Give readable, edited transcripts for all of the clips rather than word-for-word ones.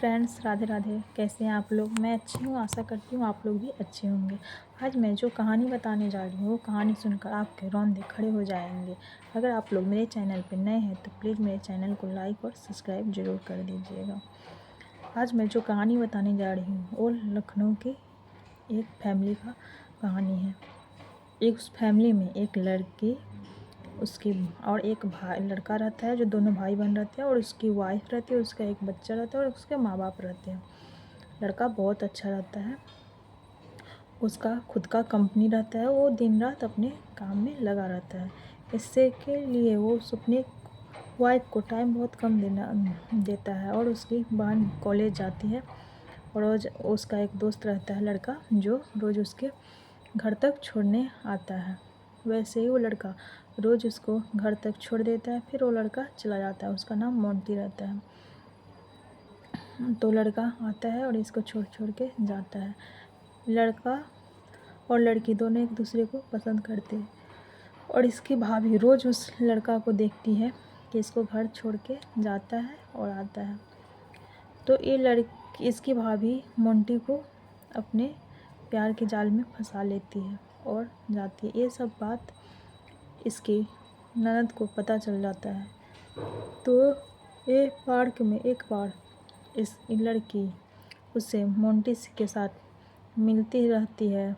Friends, Radhe Radhe. कैसे हैं आप लोग? मैं अच्छी हूँ, आशा करती हूँ आप लोग भी अच्छे होंगे। आज मैं जो कहानी बताने जा रही हूँ वो कहानी सुनकर आपके रोंदे खड़े हो जाएंगे। अगर आप लोग मेरे चैनल पर नए हैं तो प्लीज़ मेरे चैनल को लाइक और सब्सक्राइब ज़रूर कर दीजिएगा। आज मैं जो कहानी बताने जा रही हूँ वो लखनऊ की एक फैमिली का कहानी है। उस फैमिली में एक लड़की, उसकी और एक भाई लड़का रहता है, जो दोनों भाई बहन रहते हैं, और उसकी वाइफ रहती है, उसका एक बच्चा रहता है और उसके माँ बाप रहते हैं। लड़का बहुत अच्छा रहता है, उसका खुद का कंपनी रहता है, वो दिन रात अपने काम में लगा रहता है। इससे के लिए वो अपने वाइफ को टाइम बहुत कम देता है। और उसकी बहन कॉलेज जाती है और रोज़ उसका एक दोस्त रहता है लड़का, जो रोज़ उसके घर तक छोड़ने आता है। वैसे ही वो लड़का रोज़ उसको घर तक छोड़ देता है, फिर वो लड़का चला जाता है। उसका नाम मोंटी रहता है। तो लड़का आता है और इसको छोड़ छोड़ के जाता है। लड़का और लड़की दोनों एक दूसरे को पसंद करते हैं, और इसकी भाभी रोज़ उस लड़का को देखती है कि इसको घर छोड़ के जाता है और आता है। तो इसकी भाभी मोंटी को अपने प्यार के जाल में फंसा लेती है और जाती है। ये सब बात इसकी ननद को पता चल जाता है। तो ये पार्क में एक बार इस लड़की उससे मोंटी के साथ मिलती रहती है,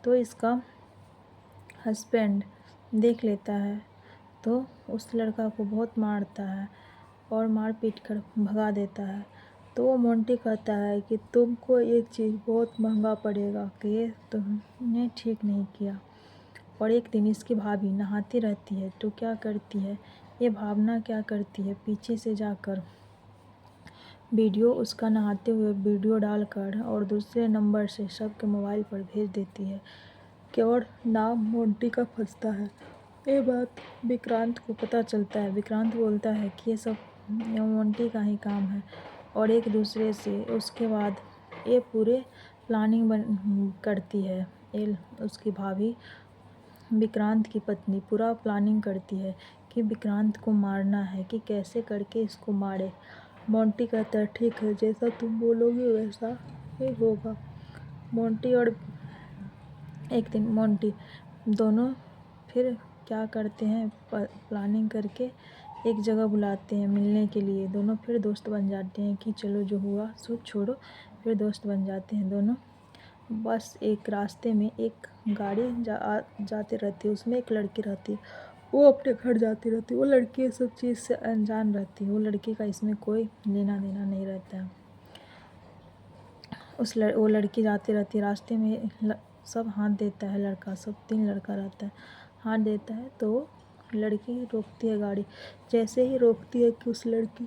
तो इसका हस्बैंड देख लेता है, तो उस लड़का को बहुत मारता है और मार पीट कर भगा देता है। तो वो मोंटी कहता है कि तुमको एक चीज़ बहुत महंगा पड़ेगा, कि ये तुमने ठीक नहीं किया। और एक दिन इसकी भाभी नहाती रहती है, तो क्या करती है ये भावना, क्या करती है, पीछे से जाकर वीडियो, उसका नहाते हुए वीडियो डालकर और दूसरे नंबर से सबके मोबाइल पर भेज देती है कि और नाम मोंटी का फंसता है। ये बात विक्रांत को पता चलता है। विक्रांत बोलता है कि ये सब मोंटी का ही काम है। और एक दूसरे से उसके बाद ये पूरे प्लानिंग करती है। ये उसकी भाभी, विक्रांत की पत्नी, पूरा प्लानिंग करती है कि विक्रांत को मारना है, कि कैसे करके इसको मारे। मोंटी कहता है ठीक है, जैसा तुम बोलोगे वैसा ही होगा। मोंटी और एक दिन मोंटी दोनों फिर क्या करते हैं, प्लानिंग करके एक जगह बुलाते हैं मिलने के लिए। दोनों फिर दोस्त बन जाते हैं कि चलो जो हुआ सो छोड़ो, फिर दोस्त बन जाते हैं दोनों। बस एक रास्ते में एक गाड़ी जाते रहती है, उसमें एक लड़की रहती है, वो अपने घर जाती रहती है। वो लड़की ये सब चीज़ से अनजान रहती है, वो लड़की का इसमें कोई लेना देना नहीं रहता है। वो लड़की जाती रहती है, रास्ते में सब हाथ देता है लड़का, सब 3 लड़का रहता है, हाथ देता है। तो लड़की रोकती है गाड़ी। जैसे ही रोकती है कि उस लड़की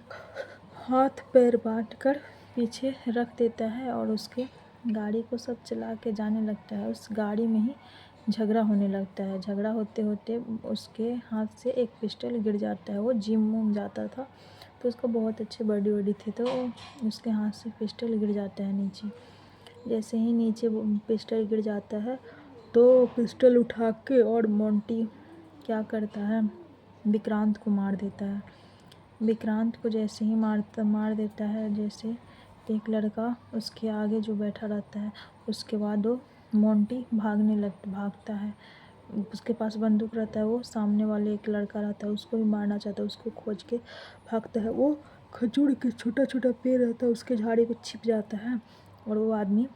हाथ पैर बांध कर पीछे रख देता है और उसके गाड़ी को सब चला के जाने लगता है। उस गाड़ी में ही झगड़ा होने लगता है। झगड़ा होते होते उसके हाथ से एक पिस्टल गिर जाता है। वो जिम में जाता था, तो उसको बहुत अच्छे बॉडी वॉडी थी, तो उसके हाथ से पिस्टल गिर जाता है नीचे। जैसे ही नीचे वो पिस्टल गिर जाता है, तो पिस्टल उठा के और मोंटी क्या करता है, विक्रांत को मार देता है। विक्रांत को जैसे ही मार देता है, जैसे एक लड़का उसके आगे जो बैठा रहता है, उसके बाद वो मोंटी भागता है। उसके पास बंदूक रहता है, वो सामने वाले एक लड़का रहता है, उसको भी मारना चाहता है, उसको खोज के भागता है। वो खजूर के छोटा छोटा पेड़ रहता है, उसके झाड़ी पे छिप जाता है और वो आदमी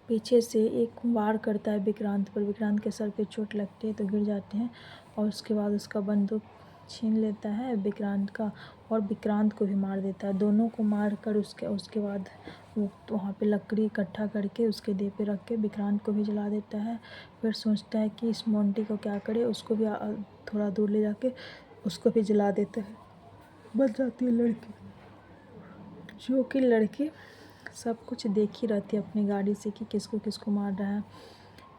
पीछे से एक वार करता है विक्रांत पर। विक्रांत के सर पे चोट लगती है तो गिर जाते हैं, और उसके बाद उसका बंदूक छीन लेता है विक्रांत का, और विक्रांत को भी मार देता है। दोनों को मार कर उसके बाद वो वहाँ पे लकड़ी इकट्ठा करके उसके देह पे रख के विक्रांत को भी जला देता है। फिर सोचता है कि इस मोंटी को क्या करे, उसको भी थोड़ा दूर ले जाके उसको भी जला देता है। बच जाती है लड़की, जो कि लड़की सब कुछ देखी रहती है अपनी गाड़ी से कि किसको किसको मार रहा है।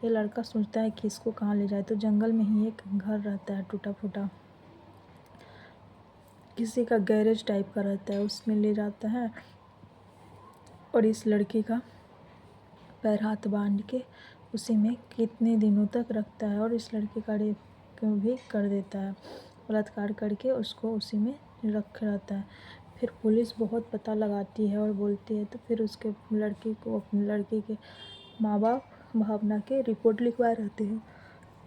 ये लड़का सोचता है कि इसको कहाँ ले जाए, तो जंगल में ही एक घर रहता है टूटा फूटा, किसी का गैरेज टाइप का रहता है, उसमें ले जाता है और इस लड़की का पैर हाथ बांध के उसी में कितने दिनों तक रखता है, और इस लड़की का रेप भी कर देता है, बलात्कार करके उसको उसी में रख रहता है। फिर पुलिस बहुत पता लगाती है और बोलती है, तो फिर उसके लड़के को, अपने लड़के के माँ बाप भावना के रिपोर्ट लिखवा रहते हैं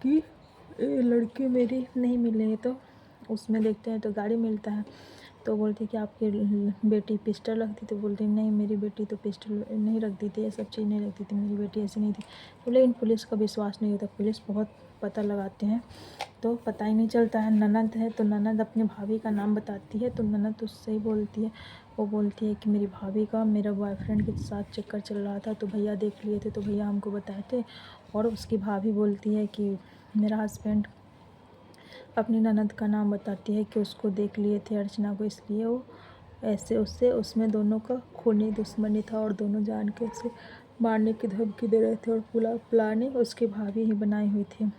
कि ये लड़के मेरी नहीं मिले। तो उसमें देखते हैं तो गाड़ी मिलता है। तो बोलती है कि आपकी बेटी पिस्टल रखती, तो बोलती है नहीं, मेरी बेटी तो पिस्टल नहीं रखती थी, ये सब चीज़ नहीं रखती थी, मेरी बेटी ऐसी नहीं थी। तो लेकिन पुलिस का विश्वास नहीं होता, पुलिस बहुत पता लगाते हैं तो पता ही नहीं चलता है। ननद है तो ननद अपने भाभी का नाम बताती है, तो ननद उससे ही बोलती है, वो बोलती है कि मेरी भाभी का मेरा बॉयफ्रेंड के साथ चक्कर चल रहा था, तो भैया देख लिए थे, तो भैया हमको बताए थे। और उसकी भाभी बोलती है कि मेरा हस्बैंड अपनी ननद का नाम बताती है कि उसको देख लिए थे अर्चना को, इसलिए वो ऐसे उससे उसमें दोनों का खूनी दुश्मनी था और दोनों जान के उसे मारने की धमकी दे रहे थे और पूरा प्लानिंग उसकी भाभी ही बनाई हुई थी।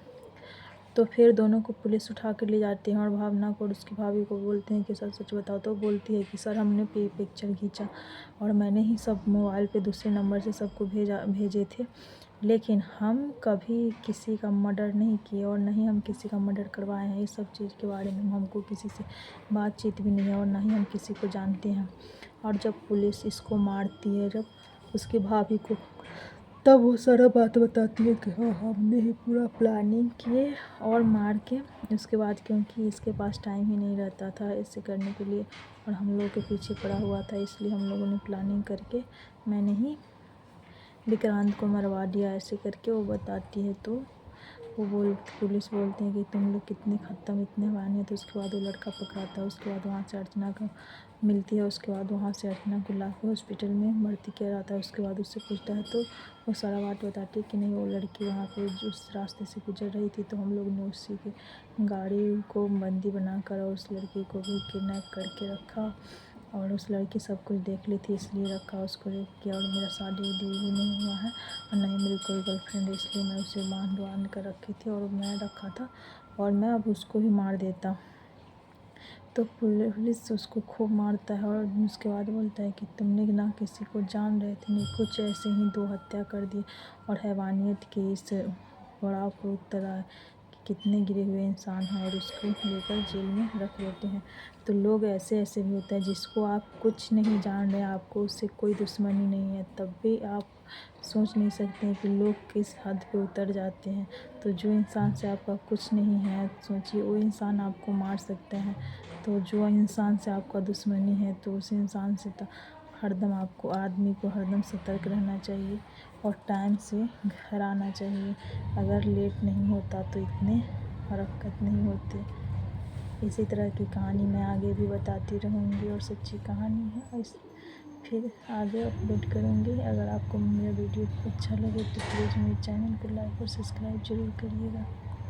तो फिर दोनों को पुलिस उठा कर ले जाते हैं और भावना को और उसकी भाभी को बोलते हैं कि सर सच बताओ। तो बोलती है कि सर हमने पिक्चर खींचा और मैंने ही सब मोबाइल पे दूसरे नंबर से सबको भेजे थे, लेकिन हम कभी किसी का मर्डर नहीं किए और ना ही हम किसी का मर्डर करवाए हैं। ये सब चीज़ के बारे में हमको किसी से बातचीत भी नहीं है और ना ही हम किसी को जानते हैं। और जब पुलिस इसको मारती है, जब उसकी भाभी को, तब वो सारा बात बताती है कि हाँ हमने ही पूरा प्लानिंग किए और मार के उसके बाद, क्योंकि इसके पास टाइम ही नहीं रहता था ऐसे करने के लिए और हम लोग के पीछे पड़ा हुआ था, इसलिए हम लोगों ने प्लानिंग करके मैंने ही विक्रांत को मरवा दिया, ऐसे करके वो बताती है। तो पुलिस बोलते हैं कि तुम लोग कितने ख़त्म, इतने वाने। तो उसके बाद वो लड़का पकड़ाता है, उसके बाद वहाँ से अर्चना को मिलती है, उसके बाद वहाँ से अर्चना को ला के हॉस्पिटल में भर्ती किया जाता है। उसके बाद उससे पूछता है तो वो सारा बात बताती है कि नहीं, वो लड़की वहाँ पे उस रास्ते से गुजर रही थी, तो हम लोग ने उसी की गाड़ी को बंदी बनाकर और उस लड़की को भी किडनैप करके रखा और उस लड़की सब कुछ देख ली थी, इसलिए रखा, उसको रेप किया। और मेरा शादी भी नहीं हुआ है और नहीं मेरी कोई गर्लफ्रेंड है, इसलिए मैं उसे बांध कर रखी थी और मैं रखा था और मैं अब उसको भी मार देता। तो पुलिस उसको खूब मारता है और उसके बाद बोलता है कि तुमने ना किसी को जान रहे थे, नहीं कुछ, ऐसे ही 2 हत्या कर दी और हैवानियत की इस बड़ा को तरह कि कितने गिरे हुए इंसान हैं और उसको लेकर जेल में रख लेते हैं। तो लोग ऐसे ऐसे भी होते हैं जिसको आप कुछ नहीं जान रहे, आपको उससे कोई दुश्मनी नहीं है, तब भी आप सोच नहीं सकते हैं कि लोग किस हद पे उतर जाते हैं। तो जो इंसान से आपका कुछ नहीं है, सोचिए वो इंसान आपको मार सकता है। तो जो इंसान से आपका दुश्मनी है, तो उस इंसान से तो हरदम आपको, आदमी को हरदम सतर्क रहना चाहिए और टाइम से घर आना चाहिए। अगर लेट नहीं होता तो इतने हरकत नहीं होते। इसी तरह की कहानी मैं आगे भी बताती रहूँगी और सच्ची कहानी है, फिर आगे अपलोड करूँगी। अगर आपको मेरा वीडियो अच्छा लगे तो प्लीज़ मेरे चैनल को लाइक और सब्सक्राइब ज़रूर करिएगा।